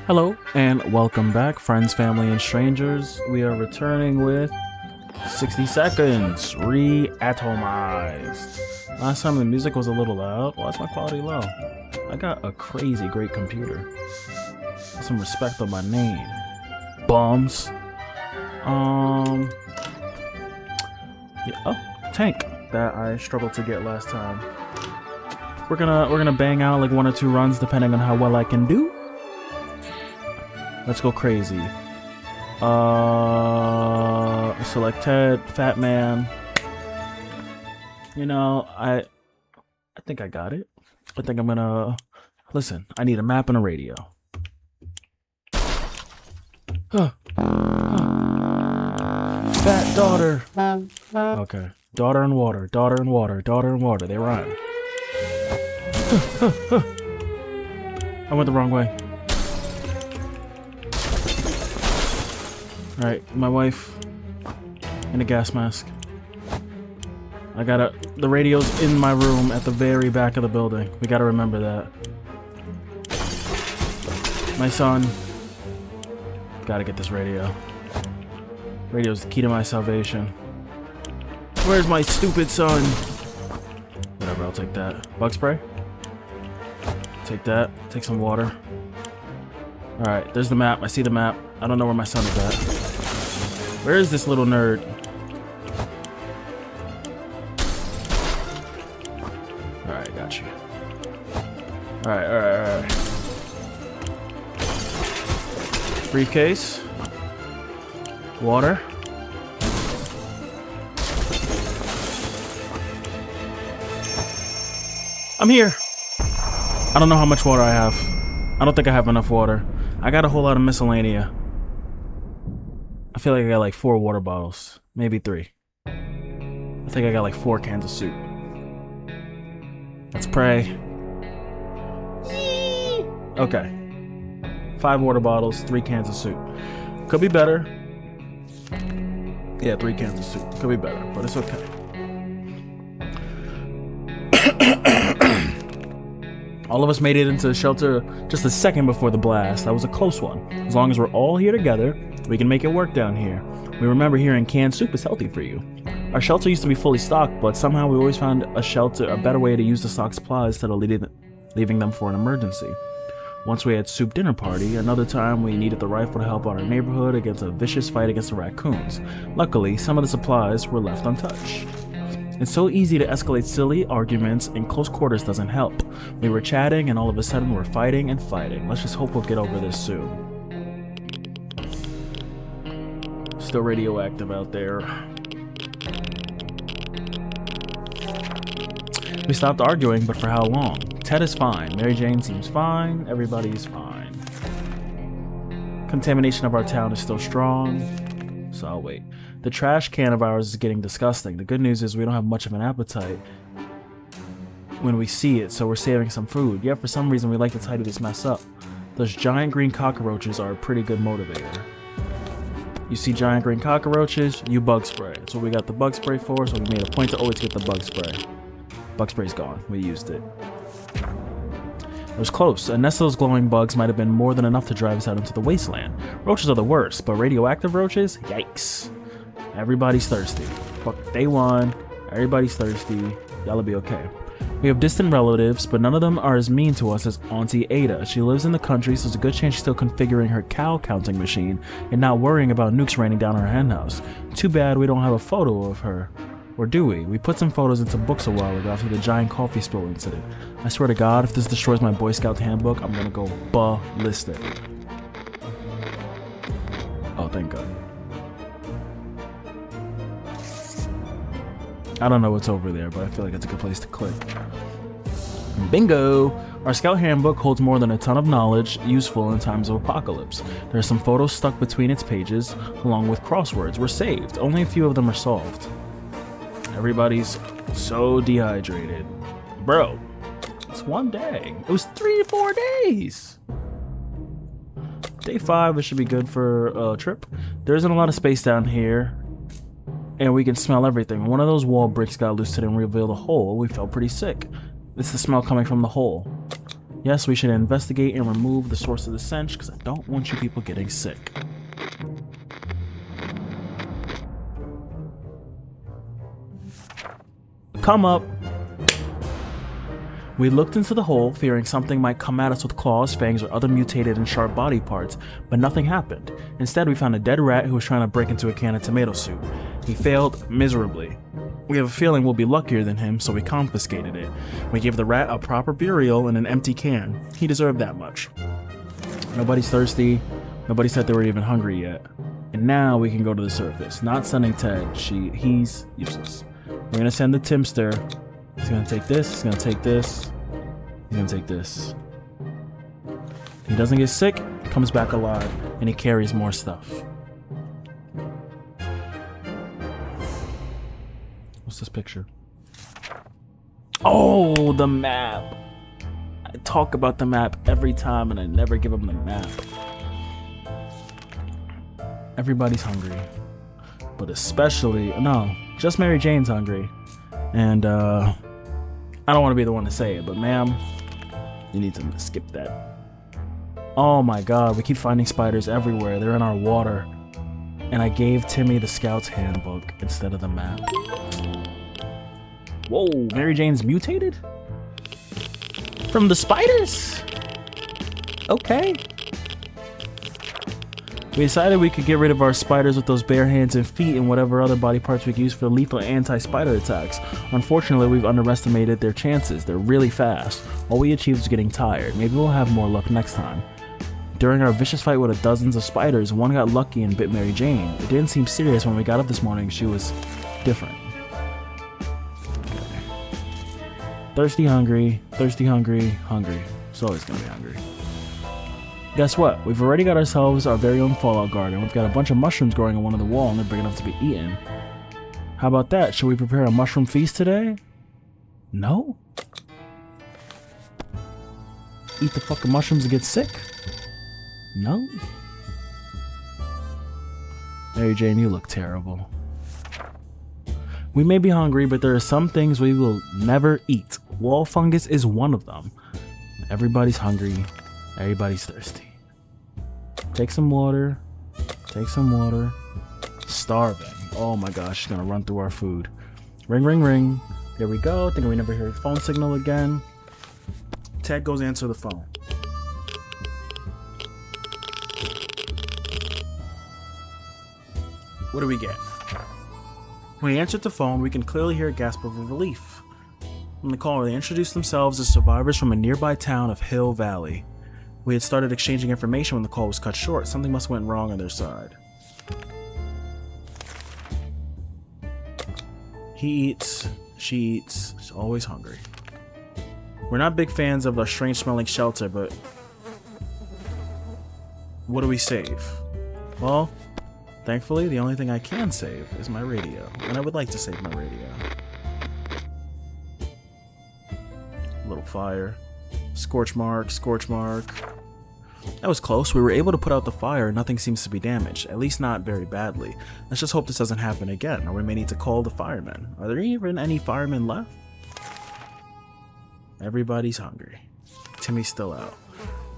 Hello and welcome back, friends, family, and strangers. We are returning with 60 seconds reatomized. Last time the music was a little loud. Why is my quality low? I got a crazy great computer. Some respect on my name. Bums. Yeah, oh, tank that I struggled to get last time. We're gonna bang out like 1 or 2 runs depending on how well I can do. Let's go crazy. Select Ted, Fat Man. You know, I think I got it. I think I'm gonna listen. I need a map and a radio. Fat daughter. Okay. Daughter and water. Daughter and water. Daughter and water. They rhyme. I went the wrong way. Alright, my wife in a gas mask. I gotta. The radio's in my room at the very back of the building. We gotta remember that. My son. Gotta get this radio. Radio's the key to my salvation. Where's my stupid son? Whatever, I'll take that. Bug spray? Take that. Take some water. Alright, there's the map. I see the map. I don't know where my son is at. Where is this little nerd? Alright, got you. Alright. Briefcase. Water. I'm here. I don't know how much water I have. I don't think I have enough water. I got a whole lot of miscellanea. I feel like I got like 4 water bottles. Maybe 3. I think I got like 4 cans of soup. Let's pray. Okay. 5 water bottles, 3 cans of soup. Could be better. Yeah, 3 cans of soup. Could be better, but it's okay. All of us made it into the shelter just a second before the blast. That was a close one. As long as we're all here together, we can make it work down here. We remember hearing canned soup is healthy for you. Our shelter used to be fully stocked, but somehow we always found a better way to use the stock supplies instead of leaving them for an emergency. Once we had soup dinner party, another time we needed the rifle to help out our neighborhood against a vicious fight against the raccoons. Luckily, some of the supplies were left untouched. It's so easy to escalate silly arguments, and close quarters doesn't help. We were chatting, and all of a sudden we're fighting and fighting. Let's just hope we'll get over this soon. Still radioactive out there. We stopped arguing, but for how long? Ted is fine. Mary Jane seems fine. Everybody's fine. Contamination of our town is still strong, so I'll wait. The trash can of ours is getting disgusting. The good news is we don't have much of an appetite when we see it, so we're saving some food. Yet for some reason we like to tidy this mess up. Those giant green cockroaches are a pretty good motivator. You see giant green cockroaches, you bug spray. That's what we got the bug spray for, so we made a point to always get the bug spray. Bug spray's gone. We used it. It was close. A nest of those glowing bugs might have been more than enough to drive us out into the wasteland. Roaches are the worst, but radioactive roaches? Yikes. Everybody's thirsty. Fuck day 1. Everybody's thirsty. Y'all'll be okay. We have distant relatives, but none of them are as mean to us as Auntie Ada. She lives in the country, so there's a good chance she's still configuring her cow counting machine and not worrying about nukes raining down her henhouse. Too bad we don't have a photo of her. Or do we? We put some photos into books a while ago after the giant coffee spill incident. I swear to God, if this destroys my Boy Scout handbook, I'm gonna go ballistic. Oh, thank God. I don't know what's over there, but I feel like it's a good place to click. Bingo! Our Scout handbook holds more than a ton of knowledge useful in times of apocalypse. There are some photos stuck between its pages, along with crosswords. We're saved. Only a few of them are solved. Everybody's so dehydrated. Bro, it's one day. It was 3 to 4 days. Day 5, it should be good for a trip. There isn't a lot of space down here, and we can smell everything. One of those wall bricks got loose today and revealed a hole. We felt pretty sick. It's the smell coming from the hole. Yes, we should investigate and remove the source of the stench because I don't want you people getting sick. Come up. We looked into the hole, fearing something might come at us with claws, fangs, or other mutated and sharp body parts, but nothing happened. Instead, we found a dead rat who was trying to break into a can of tomato soup. He failed miserably. We have a feeling we'll be luckier than him, so we confiscated it. We gave the rat a proper burial in an empty can. He deserved that much. Nobody's thirsty. Nobody said they were even hungry yet. And now we can go to the surface. Not sending Ted. He's useless. We're gonna send the Timster. He's gonna take this, he's gonna take this, he's gonna take this. He doesn't get sick, comes back alive, and he carries more stuff. What's this picture? Oh, the map. I talk about the map every time and I never give them the map. Everybody's hungry. But especially, no, just Mary Jane's hungry. And I don't want to be the one to say it, but ma'am, you need to skip that. Oh my god, we keep finding spiders everywhere. They're in our water. And I gave Timmy the Scout's handbook instead of the map. Whoa, Mary Jane's mutated? From the spiders? Okay. We decided we could get rid of our spiders with those bare hands and feet and whatever other body parts we could use for lethal anti-spider attacks. Unfortunately, we've underestimated their chances. They're really fast. All we achieved was getting tired. Maybe we'll have more luck next time. During our vicious fight with dozens of spiders, one got lucky and bit Mary Jane. It didn't seem serious when we got up this morning. She was different. Okay. Thirsty, hungry, hungry. It's always gonna be hungry. Guess what? We've already got ourselves our very own fallout garden. We've got a bunch of mushrooms growing on one of the wall and they're big enough to be eaten. How about that? Should we prepare a mushroom feast today? No? Eat the fucking mushrooms and get sick? No? Mary Jane, you look terrible. We may be hungry, but there are some things we will never eat. Wall fungus is one of them. Everybody's hungry. Everybody's thirsty. Take some water. Take some water. Starving. Oh my gosh, she's gonna run through our food. Ring, ring, ring. There we go. Think we never hear his phone signal again. Ted goes answer the phone. What do we get? When he answered the phone, we can clearly hear a gasp of relief. From the caller, they introduced themselves as survivors from a nearby town of Hill Valley. We had started exchanging information when the call was cut short. Something must have went wrong on their side. He eats, she eats, she's always hungry. We're not big fans of the strange smelling shelter, but what do we save? Well, thankfully, the only thing I can save is my radio, and I would like to save my radio. A little fire. Scorch mark, scorch mark. That was close. We were able to put out the fire. Nothing seems to be damaged, at least not very badly. Let's just hope this doesn't happen again, or we may need to call the firemen. Are there even any firemen left? Everybody's hungry. Timmy's still out.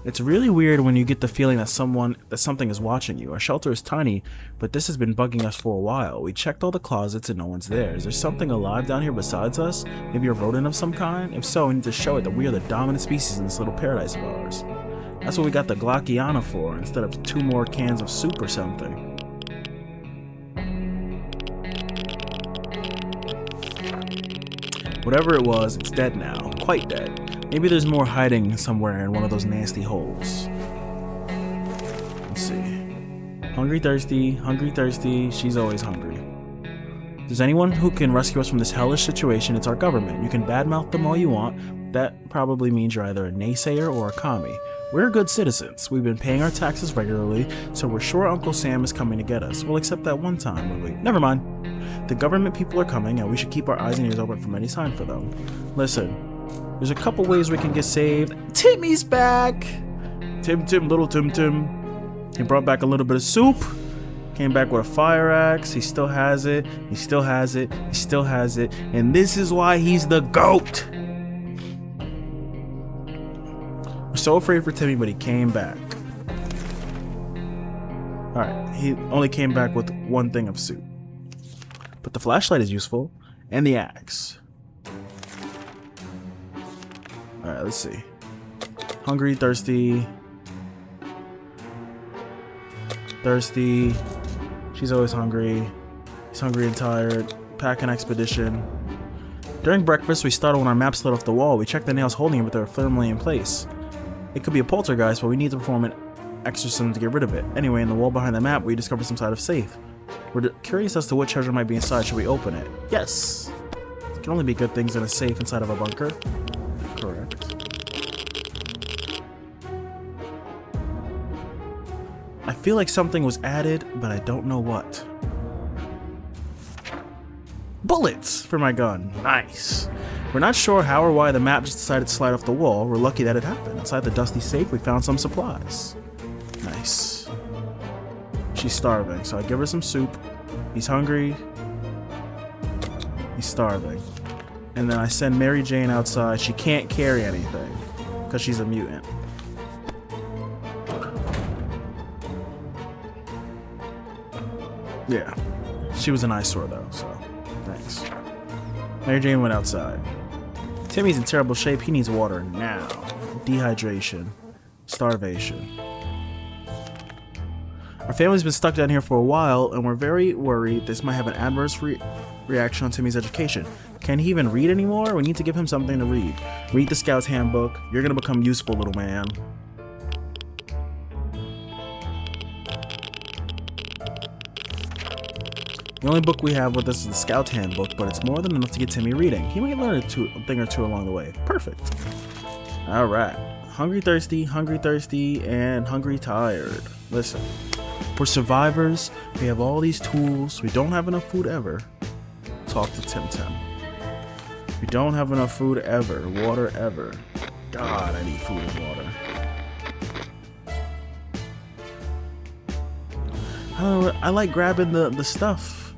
It's really weird when you get the feeling that something is watching you. Our shelter is tiny, but this has been bugging us for a while. We checked all the closets and no one's there. Is there something alive down here besides us? Maybe a rodent of some kind? If so, we need to show it that we are the dominant species in this little paradise of ours. That's what we got the Glockiana for, instead of 2 more cans of soup or something. Whatever it was, it's dead now. Quite dead. Maybe there's more hiding somewhere in one of those nasty holes. Let's see. Hungry, thirsty, she's always hungry. If there's anyone who can rescue us from this hellish situation, it's our government. You can badmouth them all you want. That probably means you're either a naysayer or a commie. We're good citizens. We've been paying our taxes regularly, so we're sure Uncle Sam is coming to get us. Well, except that one time when we... Never mind. The government people are coming, and we should keep our eyes and ears open for any sign for them. Listen, there's a couple ways we can get saved. Timmy's back! Tim, little Tim. He brought back a little bit of soup. Came back with a fire axe. He still has it. He still has it. He still has it. And this is why he's the GOAT! so afraid for Timmy, but he came back. Alright, he only came back with one thing of soup. But the flashlight is useful, and the axe. Alright, let's see. Hungry, thirsty. Thirsty. She's always hungry. He's hungry and tired. Pack an expedition. During breakfast, we started when our map slid off the wall. We checked the nails holding it, but they were firmly in place. It could be a poltergeist, but we need to perform an exorcism to get rid of it. Anyway, in the wall behind the map, we discovered some sort of safe. We're curious as to what treasure might be inside. Should we open it? Yes! There can only be good things in a safe inside of a bunker. Correct. I feel like something was added, but I don't know what. Bullets for my gun. Nice. We're not sure how or why the map just decided to slide off the wall. We're lucky that it happened. Inside the dusty safe, we found some supplies. Nice. She's starving, so I give her some soup. He's hungry. He's starving. And then I send Mary Jane outside. She can't carry anything because she's a mutant. Yeah. She was an eyesore though, so thanks. Mary Jane went outside. Timmy's in terrible shape. He needs water now. Dehydration. Starvation. Our family's been stuck down here for a while, and we're very worried this might have an adverse reaction on Timmy's education. Can he even read anymore? We need to give him something to read. Read the Scout's Handbook. You're gonna become useful, little man. The only book we have with us is the Scout Handbook, but it's more than enough to get Timmy reading. He might learn a thing or two along the way. Perfect. Alright. Hungry, thirsty, and hungry, tired. Listen. We're survivors. We have all these tools. We don't have enough food ever. Talk to Tim Tim. We don't have enough food ever. Water ever. God, I need food and water. I don't know, I like grabbing the stuff.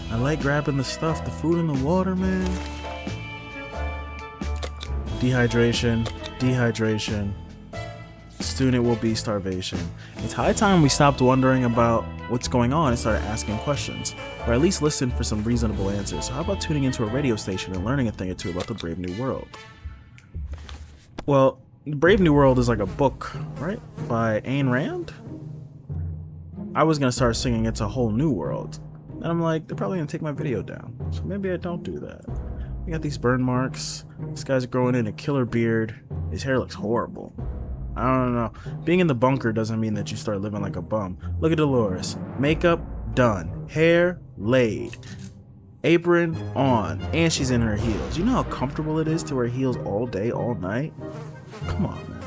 I like grabbing the stuff, the food and the water, man. Dehydration, dehydration. Soon it will be starvation. It's high time we stopped wondering about what's going on and started asking questions, or at least listen for some reasonable answers. So how about tuning into a radio station and learning a thing or two about the Brave New World? Well, Brave New World is like a book, right? By Ayn Rand? I was gonna start singing It's a Whole New World. And I'm like, they're probably gonna take my video down. So maybe I don't do that. We got these burn marks. This guy's growing in a killer beard. His hair looks horrible. I don't know. Being in the bunker doesn't mean that you start living like a bum. Look at Dolores. Makeup done. Hair laid. Apron on. And she's in her heels. You know how comfortable it is to wear heels all day, all night? Come on, man.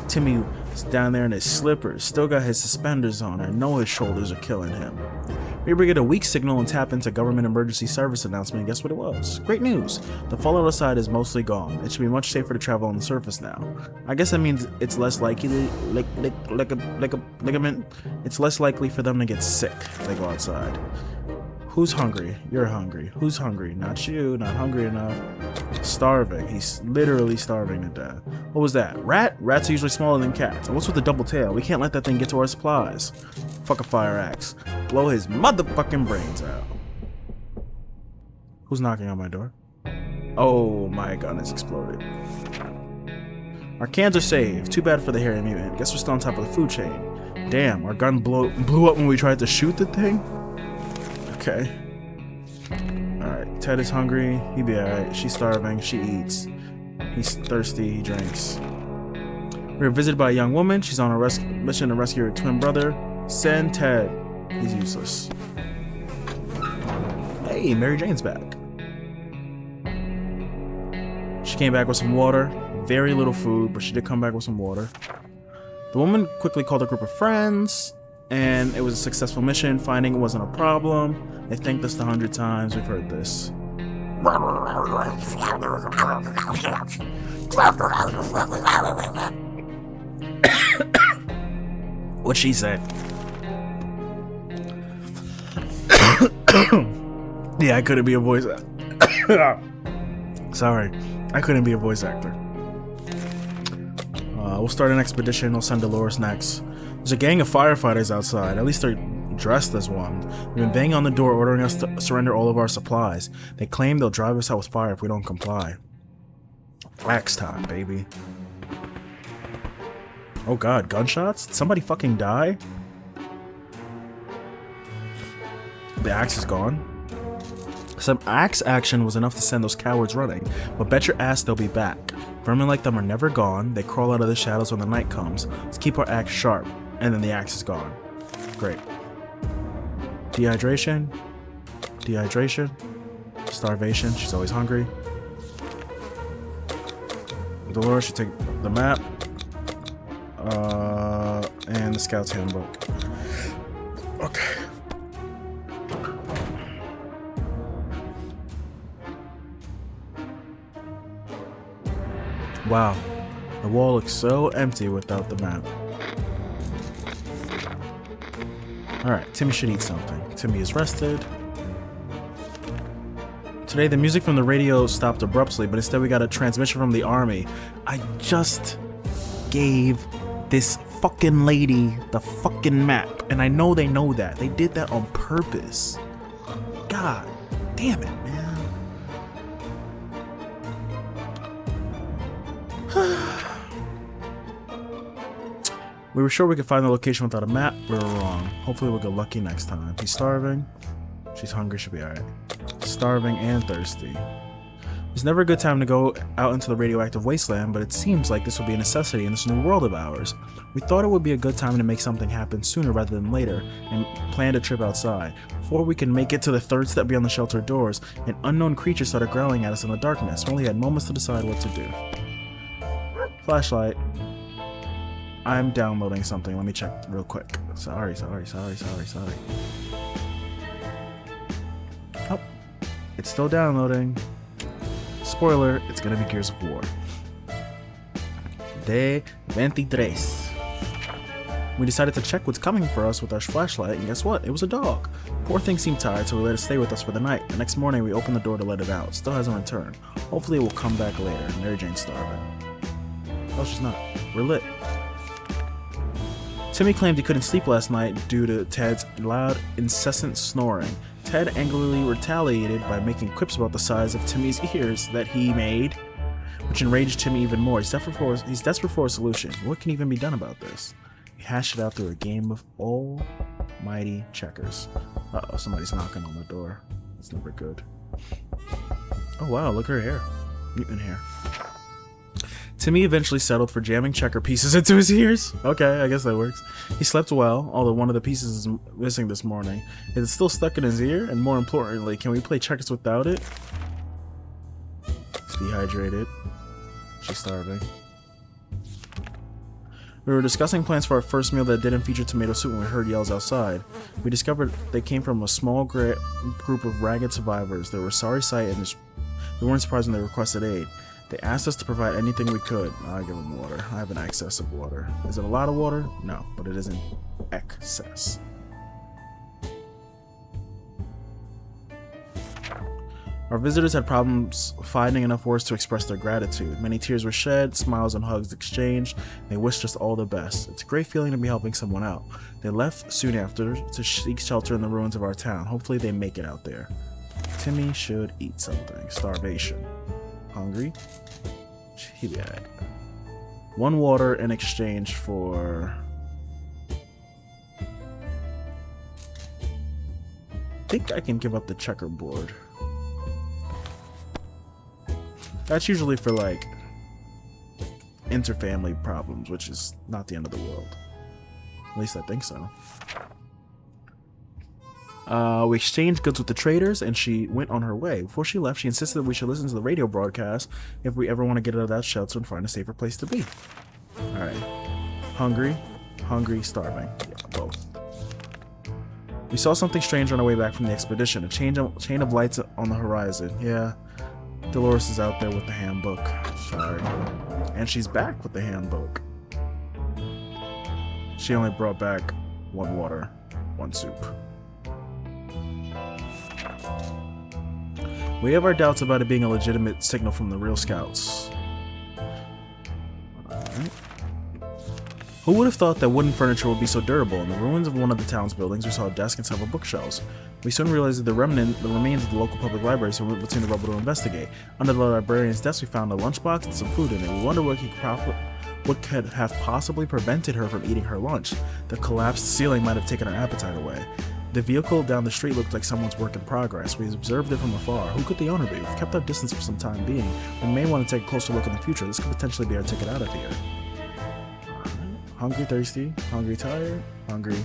Timmy is down there in his slippers. Still got his suspenders on. I know his shoulders are killing him. We get a weak signal and tap into government emergency service announcement, and guess what it was? Great news! The fallout outside is mostly gone. It should be much safer to travel on the surface now. I guess that means it's less likely, ligament. It's less likely for them to get sick if they go outside. Who's hungry? You're hungry. Who's hungry? Not you. Not hungry enough. Starving. He's literally starving to death. What was that? Rat? Rats are usually smaller than cats. And what's with the double tail? We can't let that thing get to our supplies. Fuck a fire axe. Blow his motherfucking brains out. Who's knocking on my door? Oh, my gun has exploded. Our cans are saved. Too bad for the hairy mutant. Guess we're still on top of the food chain. Damn, our gun blew up when we tried to shoot the thing? Okay. Alright, Ted is hungry. He be alright. She's starving. She eats. He's thirsty. He drinks. We were visited by a young woman. She's on a mission to rescue her twin brother. Send Ted. He's useless. Hey, Mary Jane's back. She came back with some water. Very little food, but she did come back with some water. The woman quickly called a group of friends, and it was a successful mission. Finding it wasn't a problem. They thanked us 100 times. We've heard this. What'd she say? Yeah, I couldn't be a voice actor. Sorry, I couldn't be a voice actor. We'll start an expedition. We'll send Dolores next. There's a gang of firefighters outside. At least they're dressed as one. They've been banging on the door ordering us to surrender all of our supplies. They claim they'll drive us out with fire if we don't comply. Axe time, baby. Oh god, gunshots? Did somebody fucking die? The axe is gone. Some axe action was enough to send those cowards running, but bet your ass they'll be back. Vermin like them are never gone. They crawl out of the shadows when the night comes. Let's keep our axe sharp, and then the axe is gone. Great. Dehydration. Dehydration. Starvation. She's always hungry. Dolores should take the map. And the scout's handbook. Okay. Wow, the wall looks so empty without the map. Alright, Timmy should eat something. Timmy is rested. Today the music from the radio stopped abruptly, but instead we got a transmission from the army. I just gave this fucking lady the fucking map, and I know they know that. They did that on purpose. God damn it, man. We were sure we could find the location without a map. We were wrong. Hopefully we'll get lucky next time. He's starving. She's hungry. She'll be alright. Starving and thirsty. It's never a good time to go out into the radioactive wasteland, but it seems like this will be a necessity in this new world of ours. We thought it would be a good time to make something happen sooner rather than later, and planned a trip outside. Before we can make it to the third step beyond the shelter doors, an unknown creature started growling at us in the darkness. We only had moments to decide what to do. Flashlight. I'm downloading something. Let me check real quick. Sorry. Oh, it's still downloading. Spoiler, it's gonna be Gears of War. Day 23. We decided to check what's coming for us with our flashlight, and guess what? It was a dog. Poor thing seemed tired, so we let it stay with us for the night. The next morning, we opened the door to let it out. Still hasn't returned. Hopefully, it will come back later. Mary Jane's starving. Oh, she's not. We're lit. Timmy claimed he couldn't sleep last night due to Ted's loud, incessant snoring. Ted angrily retaliated by making quips about the size of Timmy's ears that he made, which enraged Timmy even more. He's desperate for a solution. What can even be done about this? He hashed it out through a game of almighty checkers. Uh-oh, somebody's knocking on the door. It's never good. Oh wow, look at her hair. Mutant hair. Timmy eventually settled for jamming checker pieces into his ears. Okay, I guess that works. He slept well, although one of the pieces is missing this morning. Is it still stuck in his ear? And more importantly, can we play checkers without it? He's dehydrated. She's starving. We were discussing plans for our first meal that didn't feature tomato soup when we heard yells outside. We discovered they came from a small group of ragged survivors. They were a sorry sight, and we weren't surprised when they requested aid. They asked us to provide anything we could. I'll give them water. I have an excess of water. Is it a lot of water? No, but it isn't excess. Our visitors had problems finding enough words to express their gratitude. Many tears were shed, smiles and hugs exchanged. They wished us all the best. It's a great feeling to be helping someone out. They left soon after to seek shelter in the ruins of our town. Hopefully they make it out there. Timmy should eat something. Starvation. Hungry? He'll be alright. 1 water in exchange for... I think I can give up the checkerboard. That's usually for like inter-family problems, which is not the end of the world. At least I think so. We exchanged goods with the traders, and she went on her way. Before she left, she insisted that we should listen to the radio broadcast if we ever want to get out of that shelter and find a safer place to be. Alright. Hungry, starving. Yeah, both. We saw something strange on our way back from the expedition. A chain of lights on the horizon. Yeah. Dolores is out there with the handbook. Sorry. And she's back with the handbook. She only brought back 1 water, 1 soup. We have our doubts about it being a legitimate signal from the real scouts. Alright. Who would have thought that wooden furniture would be so durable? In the ruins of one of the town's buildings, we saw a desk and several bookshelves. We soon realized that the remains of the local public library, so we went between the rubble to investigate. Under the librarian's desk, we found a lunchbox and some food in it. We wondered what could have possibly prevented her from eating her lunch. The collapsed ceiling might have taken her appetite away. The vehicle down the street looked like someone's work in progress. We observed it from afar. Who could the owner be? We've kept our distance for some time being. We may want to take a closer look in the future. This could potentially be our ticket out of here. Hungry, thirsty, hungry, tired, hungry.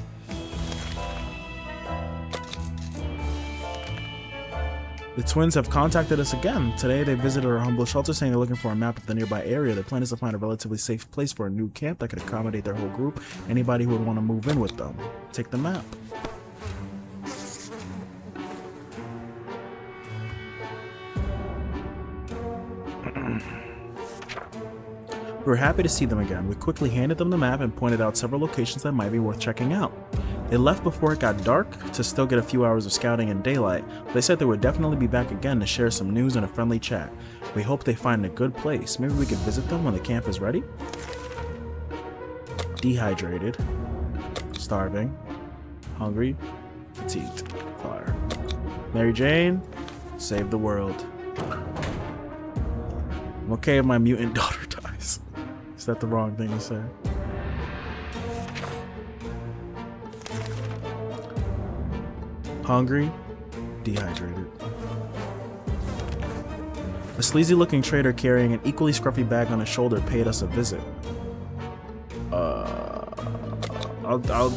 The twins have contacted us again. Today they visited our humble shelter saying they're looking for a map of the nearby area. Their plan is to find a relatively safe place for a new camp that could accommodate their whole group. Anybody who would want to move in with them. Take the map. We were happy to see them again. We quickly handed them the map and pointed out several locations that might be worth checking out. They left before it got dark to still get a few hours of scouting in daylight, but they said they would definitely be back again to share some news and a friendly chat. We hope they find a good place. Maybe we could visit them when the camp is ready? Dehydrated. Starving. Hungry. Fatigued. Fire. Mary Jane, save the world. I'm okay if my mutant daughter dies. Is that the wrong thing to say? Hungry, dehydrated. A sleazy looking trader carrying an equally scruffy bag on his shoulder paid us a visit. I'll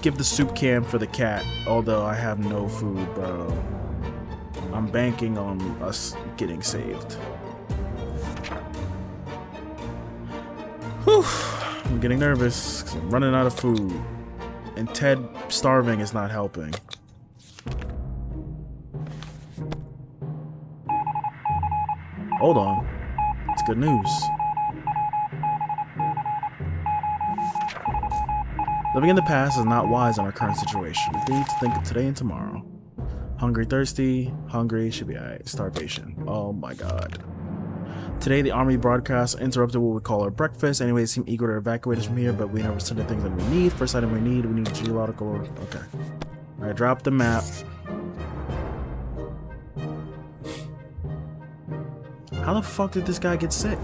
give the soup can for the cat, although I have no food, bro. I'm banking on us getting saved. Whew. I'm getting nervous because I'm running out of food. And Ted starving is not helping. Hold on. It's good news. Living in the past is not wise in our current situation. We need to think of today and tomorrow. Hungry, thirsty. Hungry should be alright. Starvation. Oh my god. Today, the army broadcast interrupted what we call our breakfast. Anyway, they seem eager to evacuate us from here, but we never send the things that we need. First item we need geological. Okay. I dropped the map. How the fuck did this guy get sick?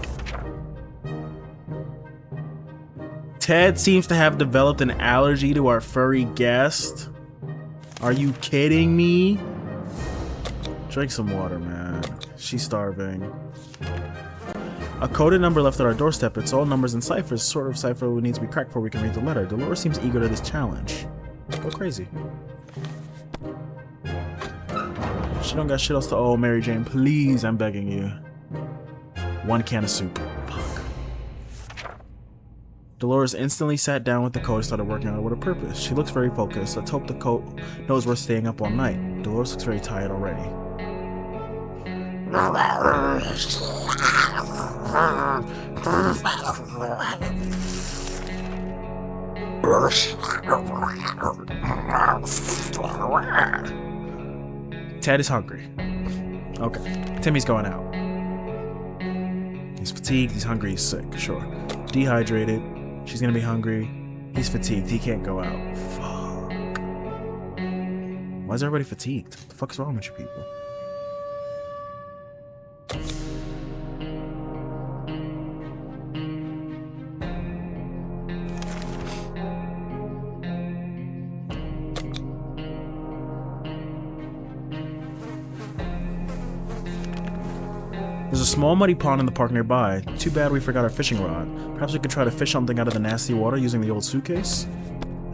Ted seems to have developed an allergy to our furry guest. Are you kidding me? Drink some water, man. She's starving. A coded number left at our doorstep. It's all numbers and ciphers. Sort of cipher we need to be cracked before we can read the letter. Dolores seems eager to this challenge. Go crazy. She don't got shit else to. Oh, Mary Jane, please, I'm begging you. One can of soup. Fuck. Dolores instantly sat down with the code and started working on it with a purpose. She looks very focused. Let's hope the code knows we're staying up all night. Dolores looks very tired already. Ted is hungry. Okay. Timmy's going out. He's fatigued, he's hungry, he's sick, sure. Dehydrated. She's gonna be hungry. He's fatigued, he can't go out. Fuck. Why is everybody fatigued? What the fuck is wrong with you people? There's a small muddy pond in the park nearby. Too bad we forgot our fishing rod. Perhaps we could try to fish something out of the nasty water using the old suitcase?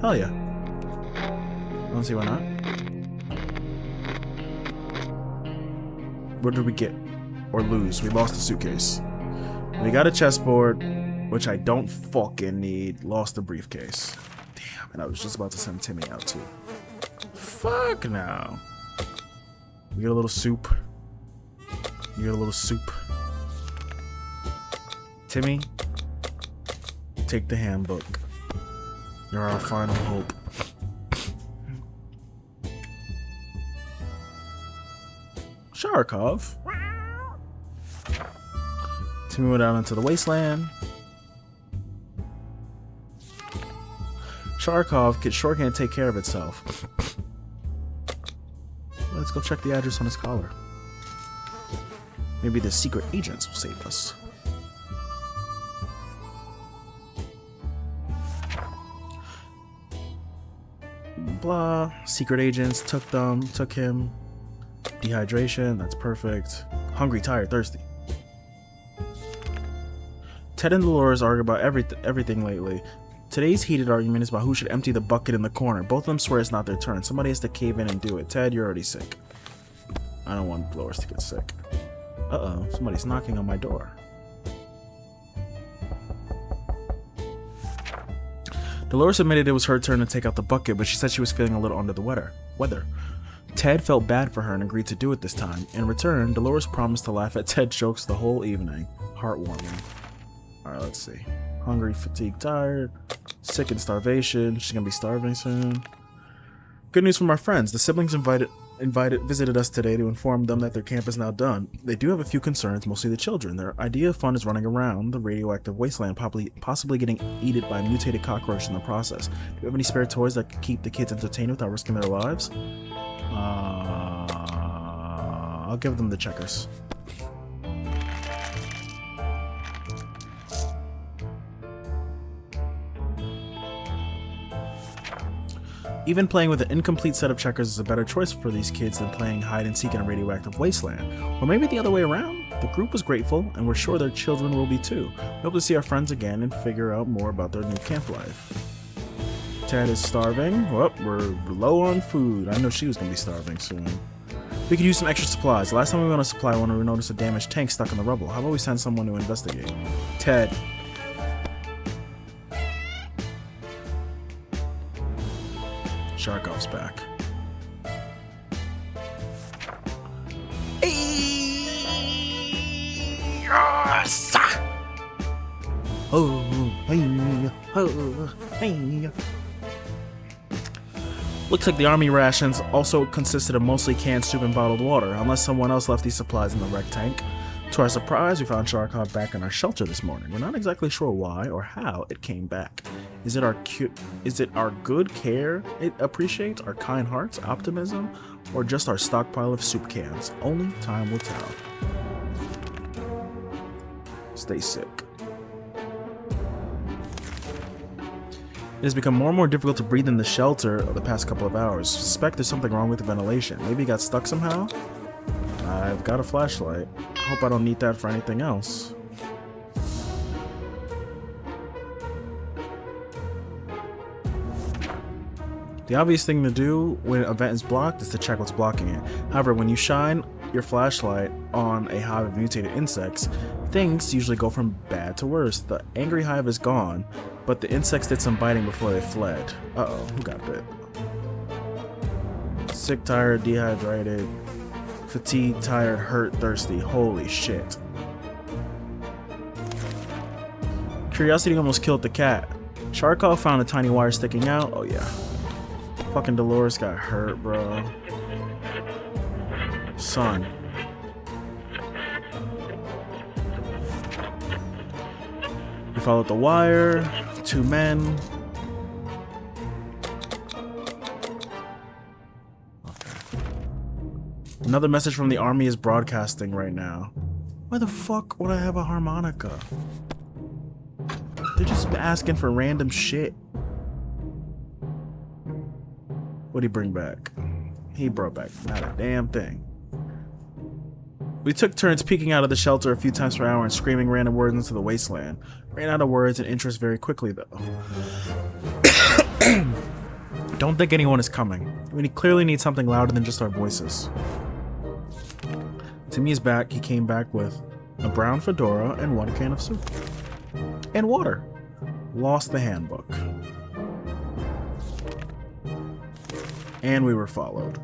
Hell yeah. I don't see why not. What did we get? Or lose? We lost the suitcase. We got a chessboard, which I don't fucking need. Lost the briefcase. Damn, and I was just about to send Timmy out too. Fuck now. We get a little soup. You get a little soup. Timmy, take the handbook. You're our final hope. Sharkov. Timmy went out into the wasteland. Sharkov sure can't take care of itself. Let's go check the address on his collar. Maybe the secret agents will save us. Blah. Secret agents took him. Dehydration, that's perfect. Hungry, tired, thirsty. Ted and Dolores argue about everything lately. Today's heated argument is about who should empty the bucket in the corner. Both of them swear it's not their turn. Somebody has to cave in and do it. Ted, you're already sick. I don't want Dolores to get sick. Uh-oh, somebody's knocking on my door. Dolores admitted it was her turn to take out the bucket, but she said she was feeling a little under the weather. Ted felt bad for her and agreed to do it this time. In return, Dolores promised to laugh at Ted's jokes the whole evening. Heartwarming. Alright, let's see. Hungry, fatigued, tired, sick and starvation. She's gonna be starving soon. Good news from our friends. The siblings visited us today to inform them that their camp is now done. They do have a few concerns, mostly the children. Their idea of fun is running around the radioactive wasteland, possibly getting eaten by a mutated cockroach in the process. Do you have any spare toys that could keep the kids entertained without risking their lives? I'll give them the checkers. Even playing with an incomplete set of checkers is a better choice for these kids than playing hide and seek in a radioactive wasteland. Or maybe the other way around. The group was grateful, and we're sure their children will be too. We hope to see our friends again and figure out more about their new camp life. Ted is starving. Well, we're low on food. I know she was going to be starving soon. We could use some extra supplies. Last time we went on a supply run, we noticed a damaged tank stuck in the rubble. How about we send someone to investigate? Ted. Sharkov's back. Looks like the army rations also consisted of mostly canned soup and bottled water, unless someone else left these supplies in the wrecked tank. To our surprise, we found Sharkov back in our shelter this morning. We're not exactly sure why or how it came back. Is it our good care it appreciates, our kind hearts, optimism, or just our stockpile of soup cans? Only time will tell. Stay sick. It has become more and more difficult to breathe in the shelter the past couple of hours. Suspect there's something wrong with the ventilation. Maybe it got stuck somehow? I've got a flashlight. Hope I don't need that for anything else. The obvious thing to do when a vent is blocked is to check what's blocking it. However, when you shine your flashlight on a hive of mutated insects, things usually go from bad to worse. The angry hive is gone, but the insects did some biting before they fled. Uh-oh, who got bit? Sick, tired, dehydrated, fatigued, tired, hurt, thirsty. Holy shit. Curiosity almost killed the cat. Sharkov found a tiny wire sticking out. Oh yeah. Fucking Dolores got hurt, bro. Son. We followed the wire. 2 men. Another message from the army is broadcasting right now. Why the fuck would I have a harmonica? They're just asking for random shit. What'd he bring back? He brought back not a damn thing. We took turns peeking out of the shelter a few times per hour and screaming random words into the wasteland. Ran out of words and interest very quickly though. Don't think anyone is coming. We clearly need something louder than just our voices. Timmy is back. He came back with a brown fedora and 1 can of soup. And water. Lost the handbook. And we were followed.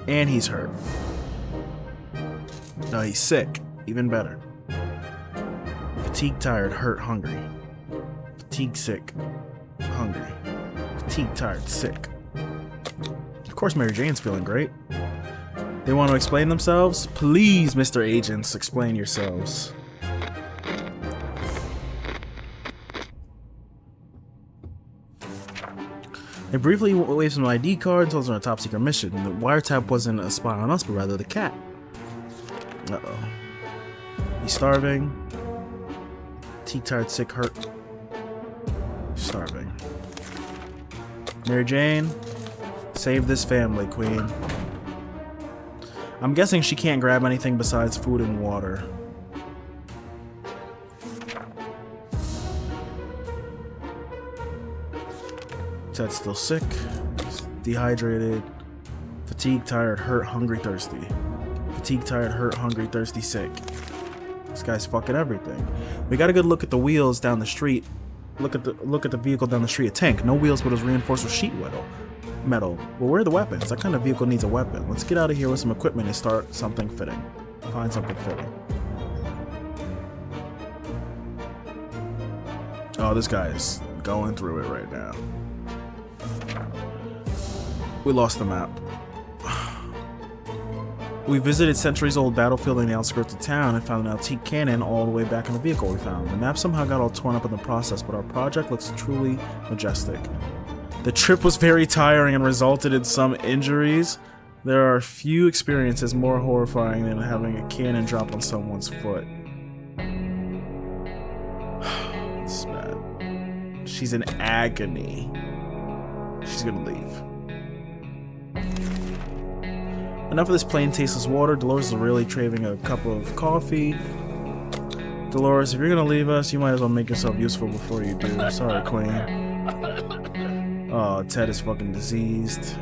And he's hurt. No, he's sick. Even better. Fatigued, tired, hurt, hungry. Fatigued, sick, hungry. Fatigued, tired, sick. Of course Mary Jane's feeling great. They want to explain themselves? Please, Mr. Agents, explain yourselves. They briefly waved some ID card and told us on a top secret mission. The wiretap wasn't a spy on us, but rather the cat. Uh-oh. He's starving. Teak, tired, sick, hurt. Starving. Mary Jane, save this family, Queen. I'm guessing she can't grab anything besides food and water. Ted's still sick. He's dehydrated. Fatigued, tired, hurt, hungry, thirsty. Fatigued, tired, hurt, hungry, thirsty, sick. This guy's fucking everything. We got a good look at the wheels down the street. Look at the vehicle down the street. A tank. No wheels, but it was reinforced with sheet metal. Well, where are the weapons? That kind of vehicle needs a weapon. Let's get out of here with some equipment and start something fitting. Find something fitting. Oh, this guy is going through it right now. We lost the map. We visited centuries-old battlefield in the outskirts of town and found an antique cannon all the way back in the vehicle we found. The map somehow got all torn up in the process, but our project looks truly majestic. The trip was very tiring and resulted in some injuries. There are few experiences more horrifying than having a cannon drop on someone's foot. This is bad. She's in agony. She's gonna leave. Enough of this plain tasteless water. Dolores is really craving a cup of coffee. Dolores, if you're gonna leave us, you might as well make yourself useful before you do. Sorry, Queen. Oh, Ted is fucking diseased.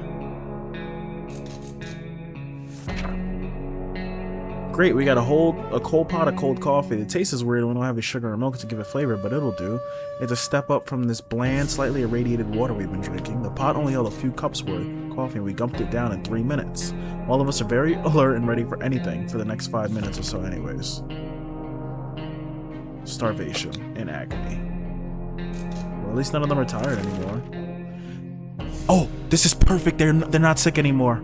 Great, we got a cold pot of cold coffee. The taste is weird. We don't have any sugar or milk to give it flavor, but it'll do. It's a step up from this bland, slightly irradiated water we've been drinking. The pot only held a few cups worth of coffee, and we gumped it down in 3 minutes. All of us are very alert and ready for anything for the next 5 minutes or so anyways. Starvation and agony. Well, at least none of them are tired anymore. Oh, this is perfect. They're not sick anymore.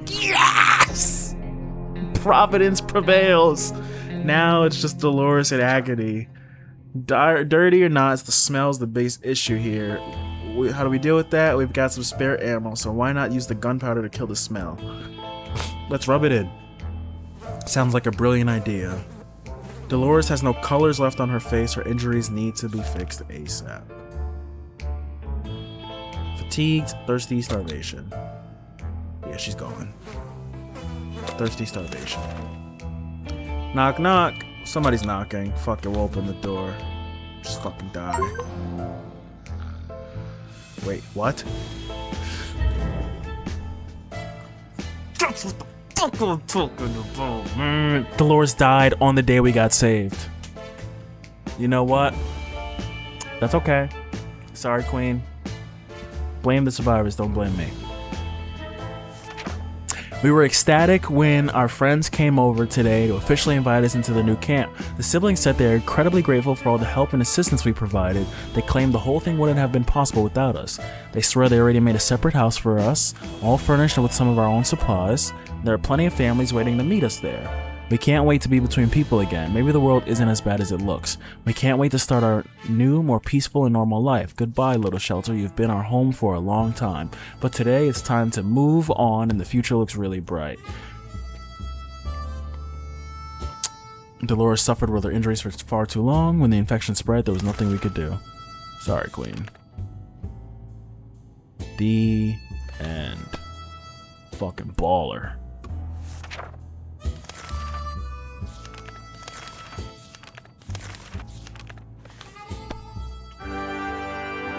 Yes! Providence prevails. Now it's just Dolores in agony. Dirty or not, it's the smell's the base issue here. How do we deal with that? We've got some spare ammo, so why not use the gunpowder to kill the smell? Let's rub it in. Sounds like a brilliant idea. Dolores has no colors left on her face. Her injuries need to be fixed ASAP. Fatigued, thirsty, starvation. Yeah, she's gone. Thirsty, starvation. Knock, knock. Somebody's knocking. Fuck it, we'll open the door. Just fucking die. Wait, what? That's what the fuck I'm talking about, man. Dolores died on the day we got saved. You know what? That's okay. Sorry, Queen. Blame the survivors, don't blame me. We were ecstatic when our friends came over today to officially invite us into the new camp. The siblings said they are incredibly grateful for all the help and assistance we provided. They claimed the whole thing wouldn't have been possible without us. They swear they already made a separate house for us, all furnished with some of our own supplies. There are plenty of families waiting to meet us there. We can't wait to be between people again. Maybe the world isn't as bad as it looks. We can't wait to start our new, more peaceful and normal life. Goodbye, little shelter. You've been our home for a long time. But today it's time to move on and the future looks really bright. Dolores suffered with her injuries for far too long. When the infection spread, there was nothing we could do. Sorry, Queen. The end. Fucking baller.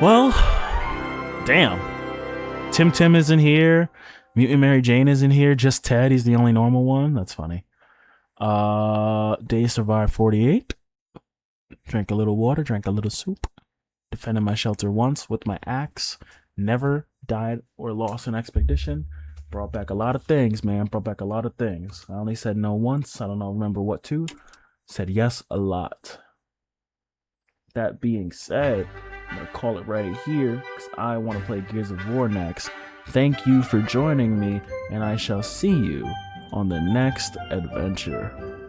Well, damn. Tim isn't here. Mutant Mary Jane isn't here. Just Ted. He's the only normal one. That's funny. Day survived 48. Drank a little water. Drank a little soup. Defended my shelter once with my axe. Never died or lost an expedition. Brought back a lot of things, man. Brought back a lot of things. I only said no once. I don't know. Remember what to. Said yes a lot. That being said, I'm going to call it right here because I want to play Gears of War next. Thank you for joining me, and I shall see you on the next adventure.